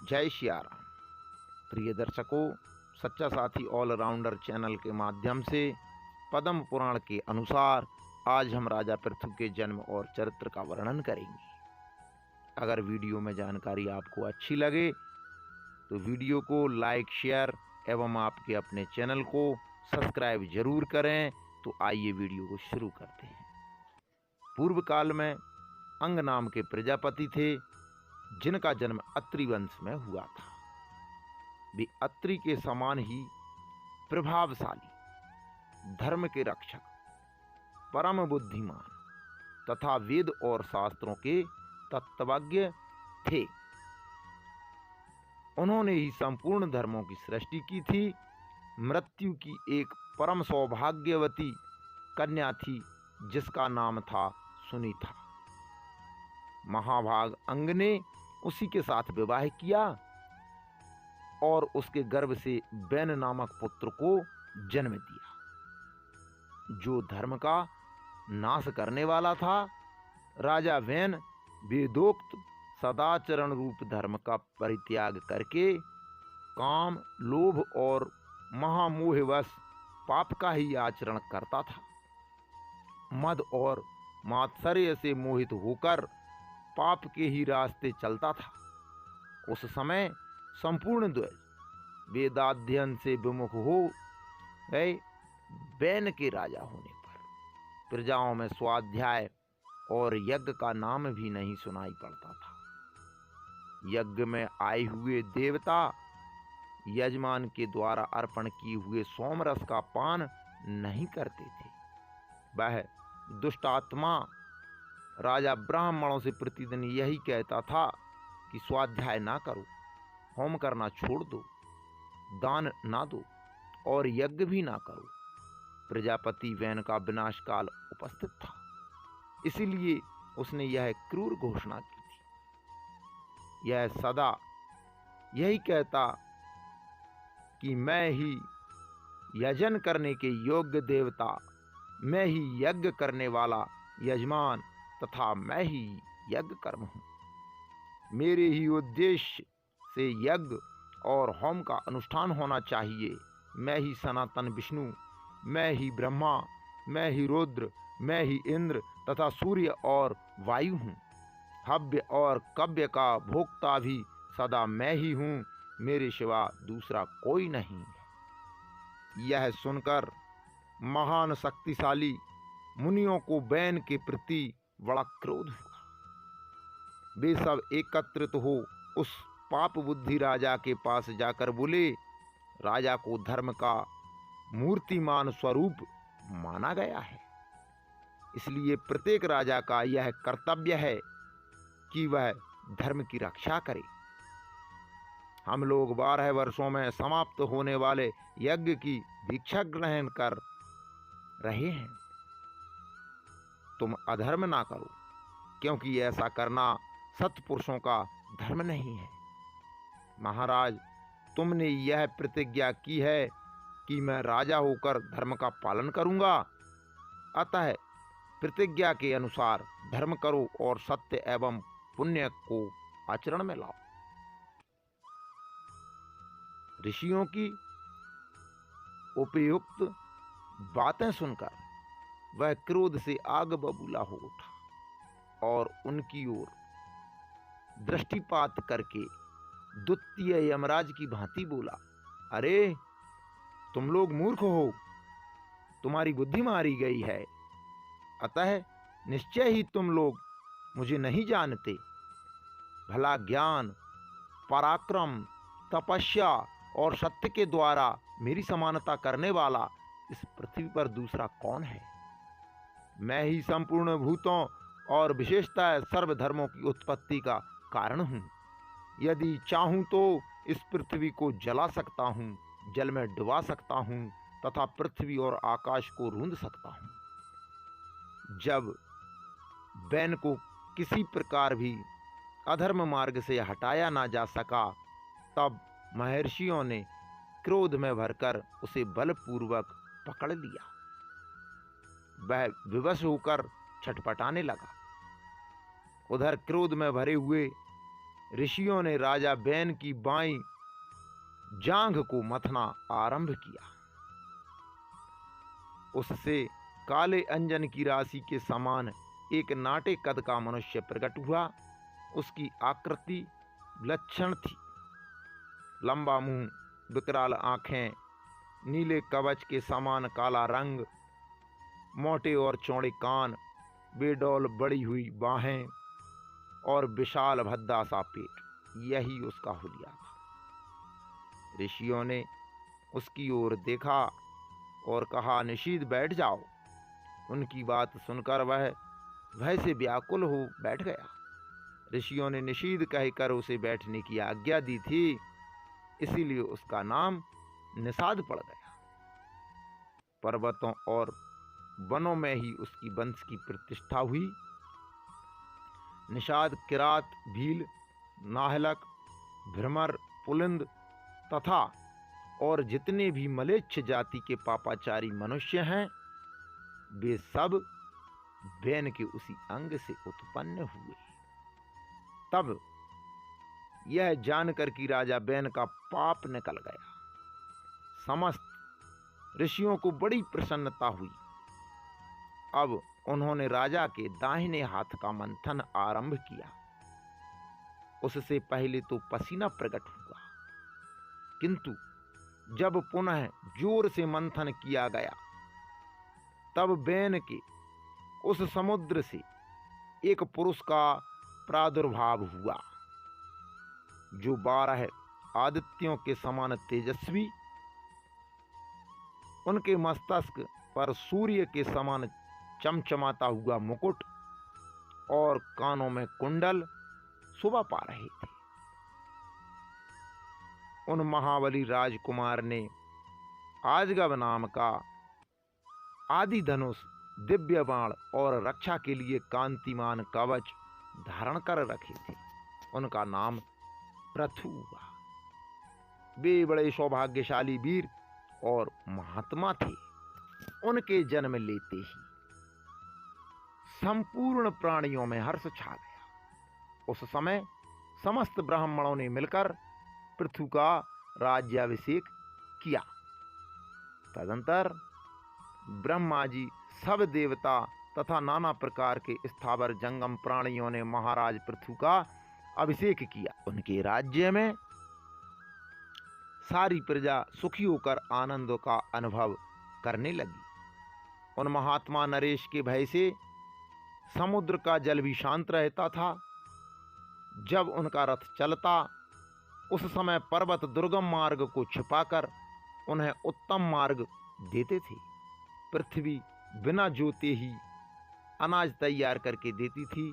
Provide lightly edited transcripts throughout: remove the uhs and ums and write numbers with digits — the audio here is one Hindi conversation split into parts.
जय सिया राम। प्रिय दर्शकों, सच्चा साथी ऑलराउंडर चैनल के माध्यम से पद्म पुराण के अनुसार आज हम राजा पृथु के जन्म और चरित्र का वर्णन करेंगे। अगर वीडियो में जानकारी आपको अच्छी लगे तो वीडियो को लाइक, शेयर एवं आपके अपने चैनल को सब्सक्राइब जरूर करें। तो आइए वीडियो को शुरू करते हैं। पूर्व काल में अंग नाम के प्रजापति थे, जिनका जन्म अत्रि वंश में हुआ था। वे अत्रि के समान ही प्रभावशाली, धर्म के रक्षक, परम बुद्धिमान तथा वेद और शास्त्रों के तत्वज्ञ थे। उन्होंने ही संपूर्ण धर्मों की सृष्टि की थी। मृत्यु की एक परम सौभाग्यवती कन्या थी, जिसका नाम था सुनीता। महाभाग अंग ने उसी के साथ विवाह किया और उसके गर्भ से बैन नामक पुत्र को जन्म दिया, जो धर्म का नाश करने वाला था। राजा वैन वेदोक्त सदाचरण रूप धर्म का परित्याग करके काम, लोभ और महामोहवश पाप का ही आचरण करता था। मद और मात्सर्य से मोहित होकर पाप के ही रास्ते चलता था। उस समय संपूर्ण द्वैज वेदाध्ययन से विमुख हो गए। बैन के राजा होने पर प्रजाओं में स्वाध्याय और यज्ञ का नाम भी नहीं सुनाई पड़ता था। यज्ञ में आए हुए देवता यजमान के द्वारा अर्पण किए हुए सोमरस का पान नहीं करते थे। वह दुष्ट आत्मा राजा ब्राह्मणों से प्रतिदिन यही कहता था कि स्वाध्याय ना करो, होम करना छोड़ दो, दान ना दो और यज्ञ भी ना करो। प्रजापति वैन का विनाश काल उपस्थित था, इसीलिए उसने यह क्रूर घोषणा की थी। यह सदा यही कहता कि मैं ही यजन करने के योग्य देवता, मैं ही यज्ञ करने वाला यजमान तथा मैं ही यज्ञ कर्म हूँ। मेरे ही उद्देश्य से यज्ञ और होम का अनुष्ठान होना चाहिए। मैं ही सनातन विष्णु, मैं ही ब्रह्मा, मैं ही रुद्र, मैं ही इंद्र तथा सूर्य और वायु हूँ। हव्य और कव्य का भोक्ता भी सदा मैं ही हूँ, मेरे सिवा दूसरा कोई नहीं है। यह सुनकर महान शक्तिशाली मुनियों को बैन के प्रति बड़ा क्रोध हुआ। वे सब एकत्रित हो उस पाप बुद्धि राजा के पास जाकर बोले, राजा को धर्म का मूर्तिमान स्वरूप माना गया है, इसलिए प्रत्येक राजा का यह कर्तव्य है कि वह धर्म की रक्षा करे। हम लोग 12 वर्षों में समाप्त होने वाले यज्ञ की दीक्षा ग्रहण कर रहे हैं। तुम अधर्म ना करो, क्योंकि ऐसा करना सत्पुरुषों का धर्म नहीं है। महाराज, तुमने यह प्रतिज्ञा की है कि मैं राजा होकर धर्म का पालन करूंगा, अतः प्रतिज्ञा के अनुसार धर्म करो और सत्य एवं पुण्य को आचरण में लाओ। ऋषियों की उपयुक्त बातें सुनकर वह क्रोध से आग बबूला हो उठा और उनकी ओर दृष्टिपात करके द्वितीय यमराज की भांति बोला, अरे तुम लोग मूर्ख हो, तुम्हारी बुद्धि मारी गई है, अतः निश्चय ही तुम लोग मुझे नहीं जानते। भला ज्ञान, पराक्रम, तपस्या और सत्य के द्वारा मेरी समानता करने वाला इस पृथ्वी पर दूसरा कौन है? मैं ही संपूर्ण भूतों और विशेषतः सर्वधर्मों की उत्पत्ति का कारण हूँ। यदि चाहूँ तो इस पृथ्वी को जला सकता हूँ, जल में डुबा सकता हूँ तथा पृथ्वी और आकाश को रूंध सकता हूँ। जब बैन को किसी प्रकार भी अधर्म मार्ग से हटाया ना जा सका, तब महर्षियों ने क्रोध में भरकर उसे बलपूर्वक पकड़ लिया। वह विवश होकर छटपटाने लगा। उधर क्रोध में भरे हुए ऋषियों ने राजा बैन की बाईं जांघ को मथना आरंभ किया। उससे काले अंजन की राशि के समान एक नाटे कद का मनुष्य प्रकट हुआ। उसकी आकृति विलक्षण थी। लंबा मुंह, विकराल आंखें, नीले कवच के समान काला रंग, मोटे और चौड़े कान, बेडौल बड़ी हुई बाहें और विशाल भद्दा सा पेट, यही उसका हुलिया था। ऋषियों ने उसकी ओर देखा और कहा, निषीद बैठ जाओ। उनकी बात सुनकर वह भय से व्याकुल हो बैठ गया। ऋषियों ने निषीद कहकर उसे बैठने की आज्ञा दी थी, इसीलिए उसका नाम निषाद पड़ गया। पर्वतों और वनों में ही उसकी वंश की प्रतिष्ठा हुई। निषाद किरात, भील, नाहलक, भ्रमर, पुलिंद तथा और जितने भी मलेच्छ जाति के पापाचारी मनुष्य हैं, वे सब बैन के उसी अंग से उत्पन्न हुए। तब यह जानकर कि राजा बैन का पाप निकल गया, समस्त ऋषियों को बड़ी प्रसन्नता हुई। अब उन्होंने राजा के दाहिने हाथ का मंथन आरंभ किया। उससे पहले तो पसीना प्रकट हुआ, किंतु जब पुनः जोर से मंथन किया गया, तब बैन के उस समुद्र से एक पुरुष का प्रादुर्भाव हुआ, जो 12 आदित्यों के समान तेजस्वी, उनके मस्तक पर सूर्य के समान चमचमाता हुआ मुकुट और कानों में कुंडल शोभा पा रहे थे। उन महाबली राजकुमार ने आजगव नाम का आदि धनुष, दिव्य बाण और रक्षा के लिए कांतिमान कवच धारण कर रखे थे। उनका नाम पृथु हुआ। वे बड़े सौभाग्यशाली वीर और महात्मा थे। उनके जन्म लेते ही संपूर्ण प्राणियों में हर्ष छा गया। उस समय समस्त ब्राह्मणों ने मिलकर पृथु का राज्याभिषेक किया। तदंतर ब्रह्मा जी, सब देवता तथा नाना प्रकार के स्थावर जंगम प्राणियों ने महाराज पृथु का अभिषेक किया। उनके राज्य में सारी प्रजा सुखी होकर आनंद का अनुभव करने लगी। उन महात्मा नरेश के भय से समुद्र का जल भी शांत रहता था। जब उनका रथ चलता, उस समय पर्वत दुर्गम मार्ग को छिपाकर उन्हें उत्तम मार्ग देते थे। पृथ्वी बिना जोते ही अनाज तैयार करके देती थी।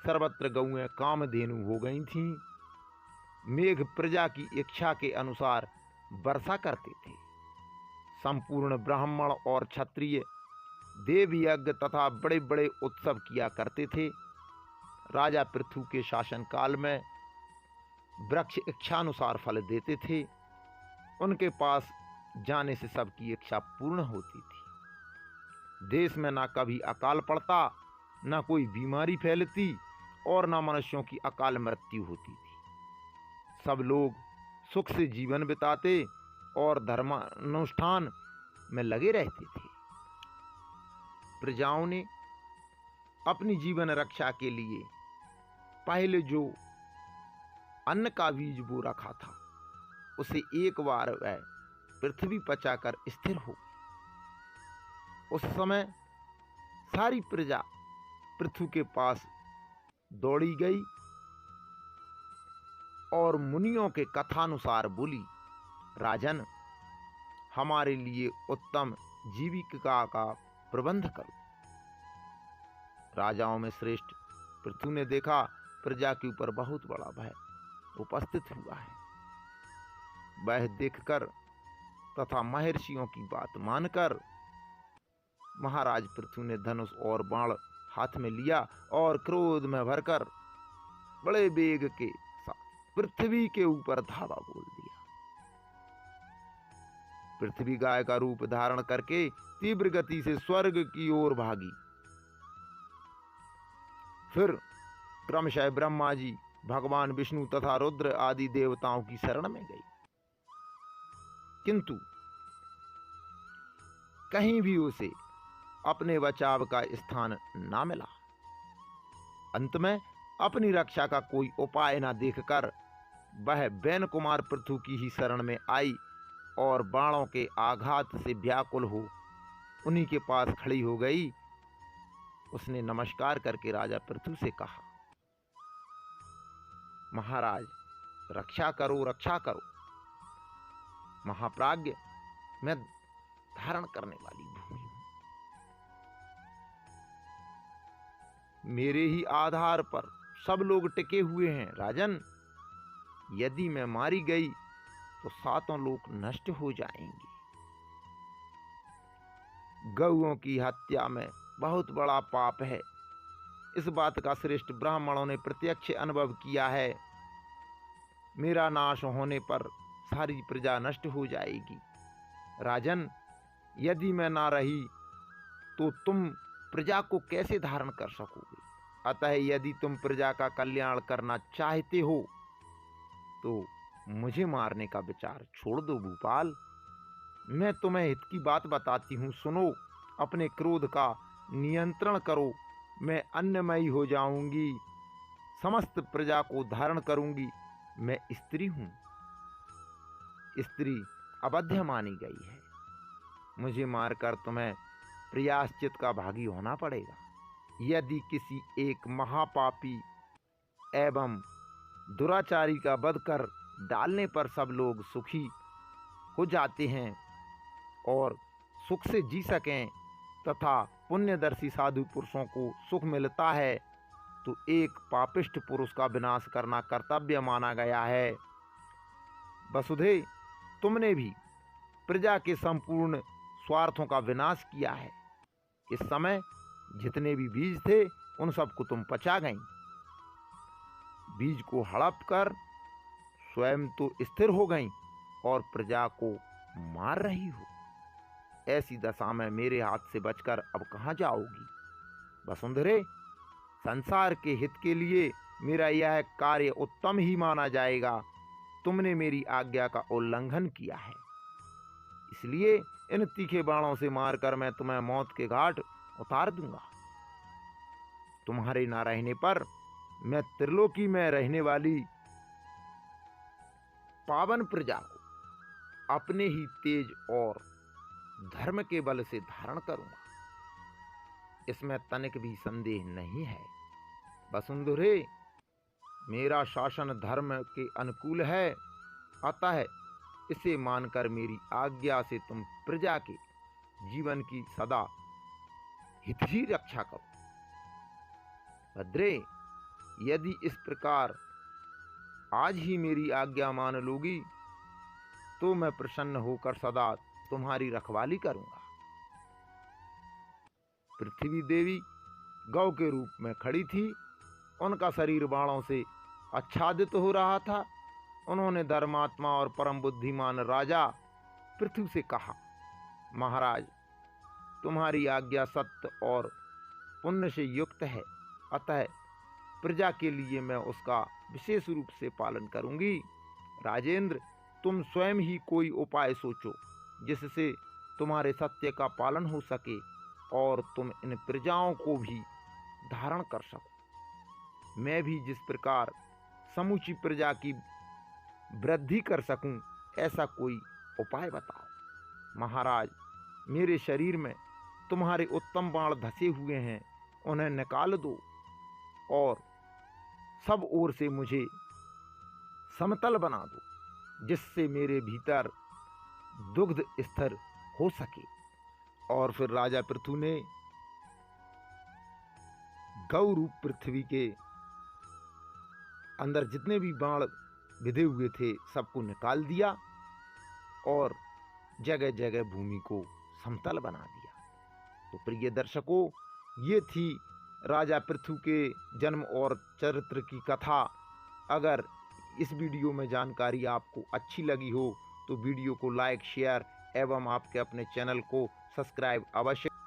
सर्वत्र गौएं कामधेनु हो गई थीं। मेघ प्रजा की इच्छा के अनुसार वर्षा करते थे। संपूर्ण ब्राह्मण और क्षत्रिय देव यज्ञ तथा बड़े बड़े उत्सव किया करते थे। राजा पृथु के शासनकाल में वृक्ष इच्छानुसार फल देते थे। उनके पास जाने से सबकी इच्छा पूर्ण होती थी। देश में ना कभी अकाल पड़ता, ना कोई बीमारी फैलती और ना मनुष्यों की अकाल मृत्यु होती थी। सब लोग सुख से जीवन बिताते और धर्मानुष्ठान में लगे रहते थे। प्रजाओं ने अपनी जीवन रक्षा के लिए पहले जो अन्न का बीज बो रखा था, उसे एक बार वह पृथ्वी पचाकर स्थिर हो गई। उस समय सारी प्रजा पृथ्वी के पास दौड़ी गई और मुनियों के कथानुसार बोली, राजन, हमारे लिए उत्तम जीविका का प्रबंध करो। राजाओं में श्रेष्ठ पृथु ने देखा प्रजा के ऊपर बहुत बड़ा भय उपस्थित हुआ है। वह देखकर तथा महर्षियों की बात मानकर महाराज पृथु ने धनुष और बाण हाथ में लिया और क्रोध में भरकर बड़े वेग के साथ पृथ्वी के ऊपर धावा बोल दिया। पृथ्वी गाय का रूप धारण करके तीव्र गति से स्वर्ग की ओर भागी। फिर क्रमशः ब्रह्मा जी, भगवान विष्णु तथा रुद्र आदि देवताओं की शरण में गई, किंतु कहीं भी उसे अपने बचाव का स्थान ना मिला। अंत में अपनी रक्षा का कोई उपाय न देखकर वह बैन कुमार पृथु की ही शरण में आई और बाणों के आघात से व्याकुल हो उन्हीं के पास खड़ी हो गई। उसने नमस्कार करके राजा पृथु से कहा, महाराज, रक्षा करो, रक्षा करो। महाप्राज्ञ, मैं धारण करने वाली भूमि हूं, मेरे ही आधार पर सब लोग टिके हुए हैं। राजन, यदि मैं मारी गई तो सातों लोग नष्ट हो जाएंगे। गौओं की हत्या में बहुत बड़ा पाप है, इस बात का श्रेष्ठ ब्राह्मणों ने प्रत्यक्ष अनुभव किया है। मेरा नाश होने पर सारी प्रजा नष्ट हो जाएगी। राजन, यदि मैं ना रही तो तुम प्रजा को कैसे धारण कर सकोगे? अतः यदि तुम प्रजा का कल्याण करना चाहते हो तो मुझे मारने का विचार छोड़ दो भूपाल। मैं तुम्हें हित की बात बताती हूँ, सुनो। अपने क्रोध का नियंत्रण करो। मैं अन्नमयी हो जाऊंगी, समस्त प्रजा को धारण करूंगी। मैं स्त्री हूं, स्त्री अवध्य मानी गई है। मुझे मारकर तुम्हें प्रायश्चित का भागी होना पड़ेगा। यदि किसी एक महापापी एवं दुराचारी का वध कर डालने पर सब लोग सुखी हो जाते हैं और सुख से जी सकें तथा पुण्यदर्शी साधु पुरुषों को सुख मिलता है, तो एक पापिष्ठ पुरुष का विनाश करना कर्तव्य माना गया है। वसुधे, तुमने भी प्रजा के संपूर्ण स्वार्थों का विनाश किया है। इस समय जितने भी बीज थे उन सबको तुम पचा गई। बीज को हड़प कर स्वयं तो स्थिर हो गई और प्रजा को मार रही हो। ऐसी दशा में मेरे हाथ से बचकर अब कहाँ जाओगी? वसुंधरे, संसार के हित के लिए मेरा यह कार्य उत्तम ही माना जाएगा। तुमने मेरी आज्ञा का उल्लंघन किया है, इसलिए इन तीखे बाणों से मारकर मैं तुम्हें मौत के घाट उतार दूंगा। तुम्हारे ना रहने पर मैं त्रिलोकी में रहने वाली पावन प्रजा को अपने ही तेज और धर्म के बल से धारण करूंगा, इसमें तनिक भी संदेह नहीं है। वसुंधरे, मेरा शासन धर्म के अनुकूल है, अतः इसे मानकर मेरी आज्ञा से तुम प्रजा के जीवन की सदा हित ही रक्षा करो। भद्रे, यदि इस प्रकार आज ही मेरी आज्ञा मान लोगी तो मैं प्रसन्न होकर सदा तुम्हारी रखवाली करूंगा। पृथ्वी देवी गौ के रूप में खड़ी थी, उनका शरीर बाणों से आच्छादित हो रहा था। उन्होंने धर्मात्मा और परम बुद्धिमान राजा पृथ्वी से कहा, महाराज, तुम्हारी आज्ञा सत्य और पुण्य से युक्त है, अतः प्रजा के लिए मैं उसका विशेष रूप से पालन करूंगी। राजेंद्र, तुम स्वयं ही कोई उपाय सोचो जिससे तुम्हारे सत्य का पालन हो सके और तुम इन प्रजाओं को भी धारण कर सको। मैं भी जिस प्रकार समूची प्रजा की वृद्धि कर सकूं, ऐसा कोई उपाय बताओ। महाराज, मेरे शरीर में तुम्हारे उत्तम बाण धसे हुए हैं, उन्हें निकाल दो और सब ओर से मुझे समतल बना दो, जिससे मेरे भीतर दुग्ध स्थिर हो सके। और फिर राजा पृथु ने गौ रूप पृथ्वी के अंदर जितने भी बाण विधे हुए थे सबको निकाल दिया और जगह जगह भूमि को समतल बना दिया। तो प्रिय दर्शकों, ये थी राजा पृथु के जन्म और चरित्र की कथा। अगर इस वीडियो में जानकारी आपको अच्छी लगी हो तो वीडियो को लाइक, शेयर एवं आपके अपने चैनल को सब्सक्राइब अवश्य